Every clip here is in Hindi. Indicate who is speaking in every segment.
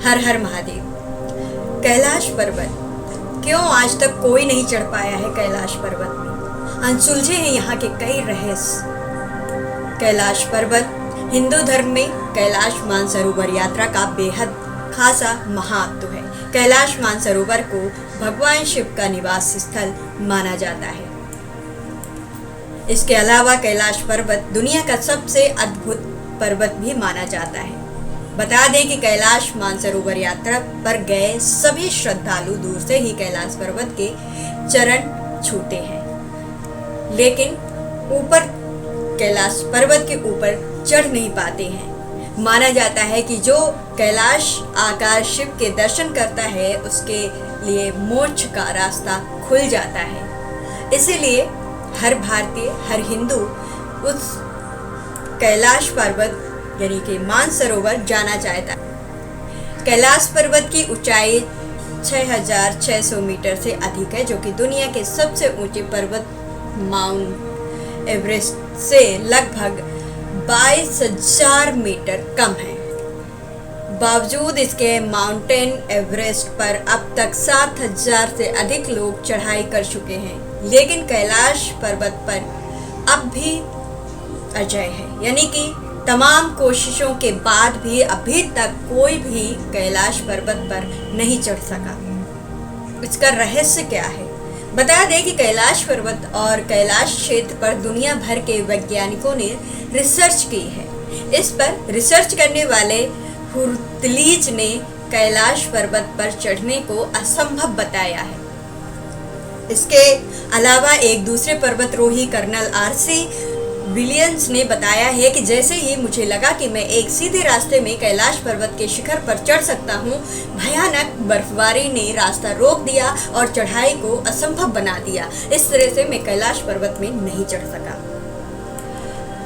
Speaker 1: हर हर महादेव। कैलाश पर्वत, क्यों आज तक कोई नहीं चढ़ पाया है कैलाश पर्वत में? अनसुलझे हैं यहाँ के कई रहस्य। कैलाश पर्वत हिंदू धर्म में कैलाश मानसरोवर यात्रा का बेहद खासा महत्व है। कैलाश मानसरोवर को भगवान शिव का निवास स्थल माना जाता है। इसके अलावा कैलाश पर्वत दुनिया का सबसे अद्भुत पर्वत भी माना जाता है। बता दें कि कैलाश मानसरोवर यात्रा पर गए सभी श्रद्धालु दूर से ही कैलाश पर्वत के चरण छूते हैं, लेकिन ऊपर कैलाश पर्वत के ऊपर चढ़ नहीं पाते हैं। माना जाता है कि जो कैलाश आकार शिव के दर्शन करता है उसके लिए मोक्ष का रास्ता खुल जाता है। इसीलिए हर भारतीय, हर हिंदू उस कैलाश पर्वत यानी कि मानसरोवर जाना चाहता है। कैलाश पर्वत की ऊंचाई 6,600 मीटर से अधिक है, जो कि दुनिया के सबसे ऊंचे पर्वत माउंट एवरेस्ट से लगभग 22,000 मीटर कम है। बावजूद इसके माउंटेन एवरेस्ट पर अब तक 7,000 से अधिक लोग चढ़ाई कर चुके हैं, लेकिन कैलाश पर्वत पर अब भी अजय है, यानी कि तमाम कोशिशों के बाद भी अभी तक कोई भी कैलाश पर्वत पर नहीं चढ़ सका। इसका रहस्य क्या है? बता दें कि कैलाश पर्वत और कैलाश क्षेत्र पर दुनिया भर के वैज्ञानिकों ने रिसर्च की है। इस पर रिसर्च करने वाले हुर्तलीज ने कैलाश पर्वत पर चढ़ने को असंभव बताया है। इसके अलावा एक दूसरे पर्वतरोही कर्नल आरसी विलियम्स ने बताया है कि जैसे ही मुझे लगा कि मैं एक सीधे रास्ते में कैलाश पर्वत के शिखर पर चढ़ सकता हूँ, भयानक बर्फबारी ने रास्ता रोक दिया और चढ़ाई को असंभव बना दिया। इस तरह से मैं कैलाश पर्वत में नहीं चढ़ सका।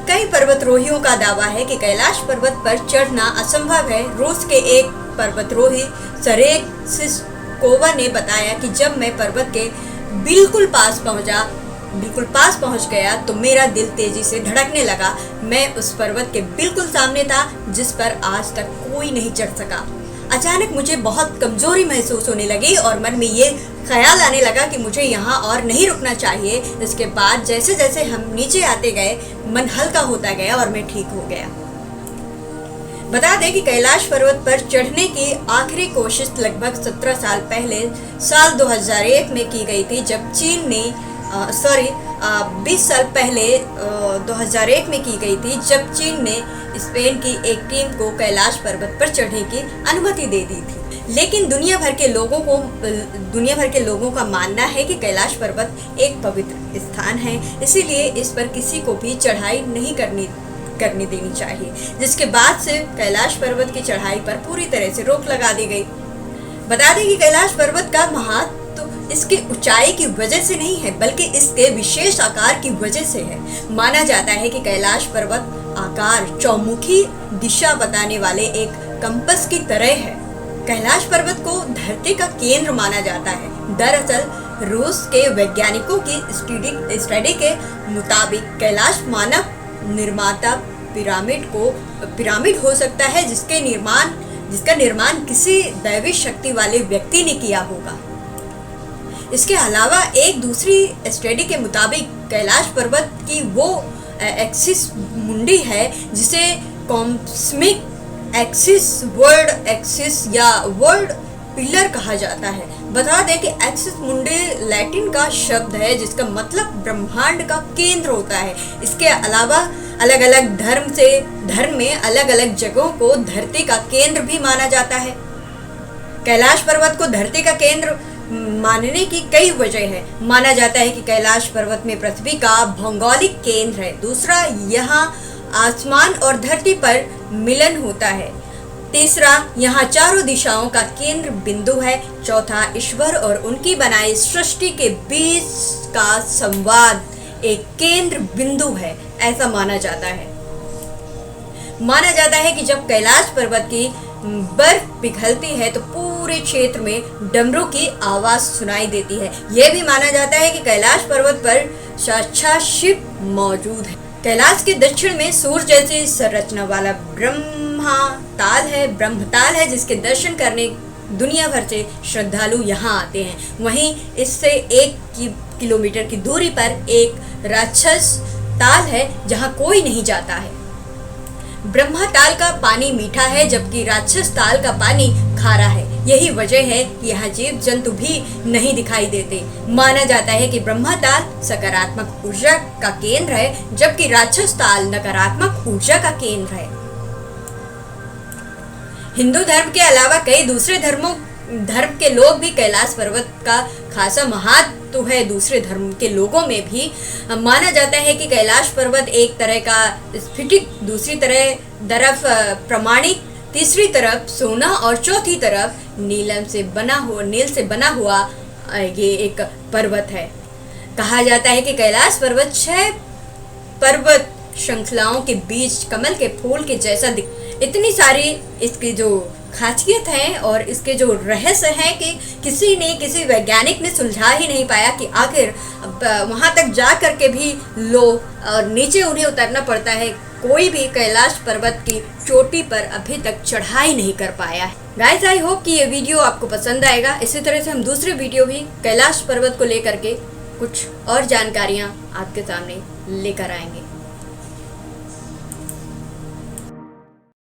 Speaker 1: कई पर्वतरोहियों का दावा है कि कैलाश पर्वत पर चढ़ना असंभव है। रूस के एक पर्वतरोही सरेग सिस्कोवा ने बताया कि जब मैं पर्वत के बिल्कुल पास पहुंच गया तो मेरा दिल तेजी से धड़कने लगा। मैं उस पर्वत के बिल्कुल सामने था जिस पर आज तक कोई नहीं चढ़ सका। अचानक मुझे बहुत कमजोरी महसूस होने लगी और मन में ये ख्याल आने लगा कि मुझे यहाँ और नहीं रुकना चाहिए। इसके बाद जैसे जैसे हम नीचे आते गए, मन हल्का होता गया और मैं ठीक हो गया। बता दें कि कैलाश पर्वत पर चढ़ने की आखिरी कोशिश लगभग 17 साल पहले साल 2001 में की गई थी, जब चीन ने 20 साल पहले 2001 में की गई थी, जब चीन ने स्पेन की एक टीम को कैलाश पर्वत पर चढ़ने की अनुमति दे दी थी। लेकिन दुनिया भर के लोगों का मानना है कि कैलाश पर्वत एक पवित्र स्थान है, इसीलिए इस पर किसी को भी चढ़ाई नहीं करनी देनी चाहिए, जिसके बाद से कैलाश पर्वत की चढ़ाई पर पूरी तरह से रोक लगा दी गई। बता दें कि कैलाश पर्वत का महत्व इसकी ऊंचाई की वजह से नहीं है, बल्कि इसके विशेष आकार की वजह से है। माना जाता है कि कैलाश पर्वत आकार चौमुखी दिशा बताने वाले एक कंपास की तरह है। कैलाश पर्वत को धरती का केंद्र माना जाता है। दरअसल रूस के वैज्ञानिकों की स्टडी के मुताबिक कैलाश मानव निर्माता पिरामिड हो सकता है, जिसका निर्माण किसी दैवी शक्ति वाले व्यक्ति ने किया होगा। इसके अलावा एक दूसरी स्टडी के मुताबिक कैलाश पर्वत की वो एक्सिस मुंडी है जिसे कॉस्मिक एक्सिस, वर्ल्ड एक्सिस या वर्ल्ड पिलर कहा जाता है। बता दें कि एक्सिस मुंडी लैटिन का शब्द है जिसका मतलब ब्रह्मांड का केंद्र होता है। इसके अलावा अलग अलग धर्म में अलग अलग जगहों को धरती का केंद्र भी माना जाता है। कैलाश पर्वत को धरती का केंद्र मानने की कई वजह है। माना जाता है कि कैलाश पर्वत में पृथ्वी का भौगोलिक केंद्र है। दूसरा, यहाँ आसमान और धरती पर मिलन होता है। तीसरा, यहाँ चारों दिशाओं का केंद्र बिंदु है। चौथा, ईश्वर और उनकी बनाई सृष्टि के बीच का संवाद एक केंद्र बिंदु है, ऐसा माना जाता है। माना जाता है कि जब कैलाश पर्वत की बर्फ पिघलती है तो पूरे क्षेत्र में डमरू की आवाज सुनाई देती है। यह भी माना जाता है कि कैलाश पर्वत पर साक्षात शिव मौजूद है। कैलाश के दक्षिण में सूर्य जैसी संरचना वाला ब्रह्म ब्रह्मा ताल है, ब्रह्मताल है, जिसके दर्शन करने दुनिया भर से श्रद्धालु यहाँ आते हैं। वहीं इससे 1 किलोमीटर की दूरी पर एक राक्षस ताल है जहाँ कोई नहीं जाता है। ब्रह्मा ताल का पानी मीठा है जबकि राक्षस ताल का पानी खारा है। यही वजह है कि यहाँ जीव जंतु भी नहीं दिखाई देते। माना जाता है कि ब्रह्मा ताल सकारात्मक ऊर्जा का केंद्र है जबकि राक्षस ताल नकारात्मक ऊर्जा का केंद्र है। हिंदू धर्म के अलावा कई दूसरे धर्म के लोग भी कैलाश पर्वत का खासा महत्व है। दूसरे धर्म के लोगों में भी माना जाता है कि कैलाश पर्वत एक तरह का स्फटिक, दूसरी तरफ प्रमाणिक, तीसरी तरफ सोना और चौथी तरफ नील से बना हुआ ये एक पर्वत है। कहा जाता है कि कैलाश पर्वत 6 पर्वत श्रृंखलाओं के बीच कमल के फूल के जैसा इतनी सारी इसकी जो खासियत है और इसके जो रहस्य हैं कि किसी वैज्ञानिक ने सुलझा ही नहीं पाया कि आखिर वहां तक जा करके भी लोग और नीचे उन्हें उतरना पड़ता है। कोई भी कैलाश पर्वत की चोटी पर अभी तक चढ़ाई नहीं कर पाया है। गाइस, आई होप कि ये वीडियो आपको पसंद आएगा। इसी तरह से हम दूसरे वीडियो भी कैलाश पर्वत को लेकर के कुछ और जानकारियाँ आपके सामने लेकर आएंगे।